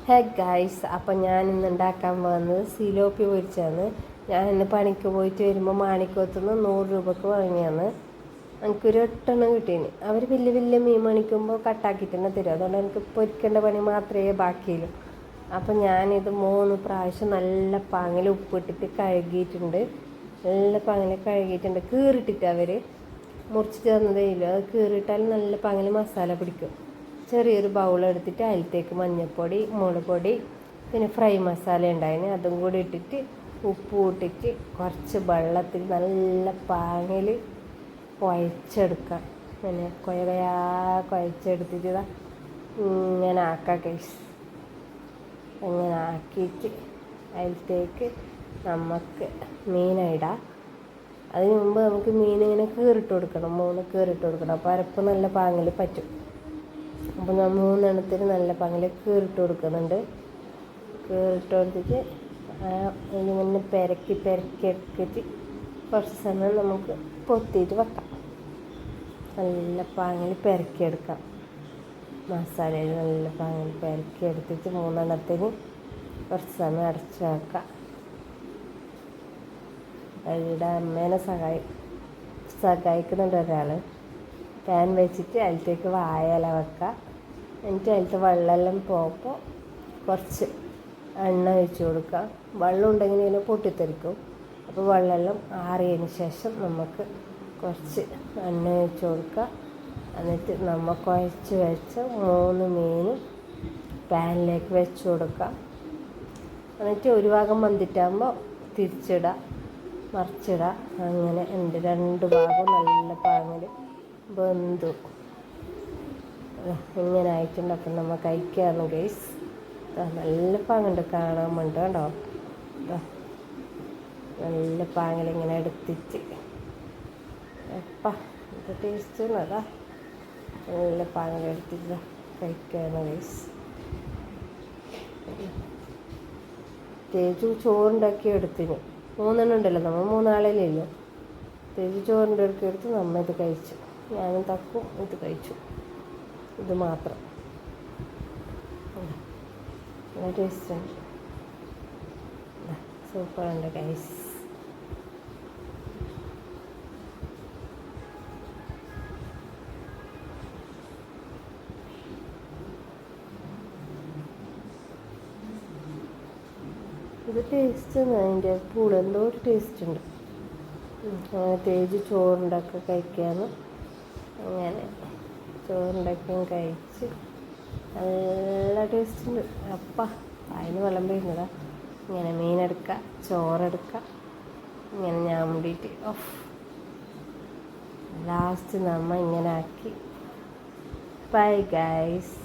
Hey guys, അപ്പം ഞാൻ ഇന്ന് ഉണ്ടാക്കാൻ പോകുന്നത് സിലോപ്പി പൊരിച്ചാണ്. ഞാൻ ഇന്ന് പണിക്ക് പോയിട്ട് വരുമ്പോൾ മാണിക്കോത്തുനിന്ന് 100 രൂപക്ക് വാങ്ങിയാണ്. എനിക്കൊരു 8 കിട്ടീന്. അവർ വലിയ വലിയ മീൻ മേടിക്കുമ്പോൾ കട്ടാക്കിയിട്ട് തന്നെ തരും. അതുകൊണ്ട് എനിക്ക് പൊരിക്കേണ്ട പണി മാത്രമേ ബാക്കിയുള്ളൂ. അപ്പം ഞാനിത് 3 പ്രാവശ്യം നല്ല പാങ്ങിൽ ഉപ്പിട്ടിട്ട് കഴുകിയിട്ടുണ്ട്. നല്ല പാങ്ങിൽ കഴുകിയിട്ടുണ്ട്. കീറിട്ടിട്ട് അവർ മുറിച്ചിട്ട് തന്നതേ ഇല്ല. അത് കീറിയിട്ടാൽ നല്ല പാങ്ങിൽ മസാല പിടിക്കും. ചെറിയൊരു ബൗളെടുത്തിട്ട് അതിലത്തേക്ക് മഞ്ഞൾപ്പൊടി, മുളക് പൊടി, പിന്നെ ഫ്രൈ മസാല ഉണ്ടായിന് അതും കൂടി ഇട്ടിട്ട് ഉപ്പ് ഇട്ടിട്ട് കുറച്ച് വെള്ളത്തിൽ നല്ല പാങ്ങിൽ കുഴച്ചെടുക്കാം. പിന്നെ കുഴച്ചെടുത്തിട്ട് ഇങ്ങനെ ആക്കാം ഗൈസ്. ഇങ്ങനെ ആക്കിയിട്ട് അതിലത്തേക്ക് നമുക്ക് മീനിടാം. അതിന് മുമ്പ് നമുക്ക് മീനിങ്ങനെ കീറിട്ട് കൊടുക്കണം. 3 കീറിട്ട് കൊടുക്കണം. അപ്പോൾ അരപ്പ് നല്ല പാങ്ങിൽ പറ്റും. അപ്പോൾ ഞാൻ 3 എണ്ണത്തിന് നല്ല പാങ്ങിൽ കീറിട്ട് കൊടുക്കുന്നുണ്ട്. കീറിട്ട് കൊടുത്തിട്ട് ഇതിങ്ങനെ പെരക്കി എടുത്തിട്ട് കുറച്ച് സമയം നമുക്ക് പൊത്തിയിട്ട് വെക്കാം. നല്ല പാങ്ങിൽ പെരക്കിയെടുക്കാം. മസാലയിൽ നല്ല പാങ്ങിൽ പെരക്കിയെടുത്തിട്ട് 3 എണ്ണത്തിന് കുറച്ച് സമയം അടച്ച് വെക്കാം. ഇവിടെ അമ്മേനെ സഹായിക്കുന്നുണ്ട് ഒരാൾ. പാൻ വെച്ചിട്ട് അതിലത്തേക്ക് വാഴയില വെക്കുക. എന്നിട്ട് അതിലത്തെ വെള്ളമെല്ലാം പോകുമ്പോൾ കുറച്ച് എണ്ണ ഒഴിച്ച് കൊടുക്കുക. വെള്ളം ഉണ്ടെങ്കിൽ ഇതിനെ പൊട്ടിത്തെറിക്കും. അപ്പോൾ വെള്ളമെല്ലാം ആറിയതിന് ശേഷം നമുക്ക് കുറച്ച് എണ്ണ ഒഴിച്ച് കൊടുക്കുക. എന്നിട്ട് നമ്മൾ കുഴച്ച് വെച്ച 3 മീനും പാനിലേക്ക് വെച്ച് കൊടുക്കുക. എന്നിട്ട് ഒരു ഭാഗം വന്നിട്ടാകുമ്പോൾ തിരിച്ചിടുക, മറിച്ചിടുക. അങ്ങനെ ഉണ്ട് 2 ഭാഗവും നല്ല പാങ്ങിൽ ബന്ധു ഇങ്ങനെ ആയിട്ടുണ്ട്. അപ്പം നമ്മൾ കഴിക്കുകയാണ് ഗൈസ്. നല്ല പാങ്ങുണ്ട് കാണാൻ വേണ്ടി കേട്ടോ. നല്ല പാങ്ങിൽ ഇങ്ങനെ എടുത്തിട്ട് ഇത് ടേസ്റ്റ് അതാ നല്ല പാങ്ങിൽ എടുത്തിട്ട് കഴിക്കുകയാണ് ഗൈസ്. തേജു ചോറുണ്ടാക്കി എടുത്തിന് 3 എണ്ണം ഉണ്ടല്ലോ. നമ്മൾ 3 ആളില്ലല്ലോ. തേജു ചോറുണ്ടാക്കി എടുത്ത് നമ്മൾ ഇത് കഴിച്ചു. ഞാനും തക്കും ഇത് കഴിച്ചു. ഇത് മാത്രം നല്ല ടേസ്റ്റുണ്ട്. സൂപ്പറുണ്ട് ഗൈസ്. ഇത് ടേസ്റ്റ് അതിൻ്റെ എന്തോ ഒരു ടേസ്റ്റ് ഉണ്ട്. അങ്ങനെ തേജ് ചോറുണ്ടാക്കി കഴിക്കാന്ന്. അങ്ങനെ ചോറുണ്ടാക്കിയും കഴിച്ച് നല്ല ടേസ്റ്റ് ഉണ്ട്. അതിന് വെള്ളം പെയ്യുന്നതാ. ഇങ്ങനെ മീനെടുക്കുക, ചോറെടുക്കുക, ഇങ്ങനെ ഞാണ്ടിയിട്ട് ലാസ്റ്റ് നമ്മൾ ഇങ്ങനെ ആക്കി. Bye guys.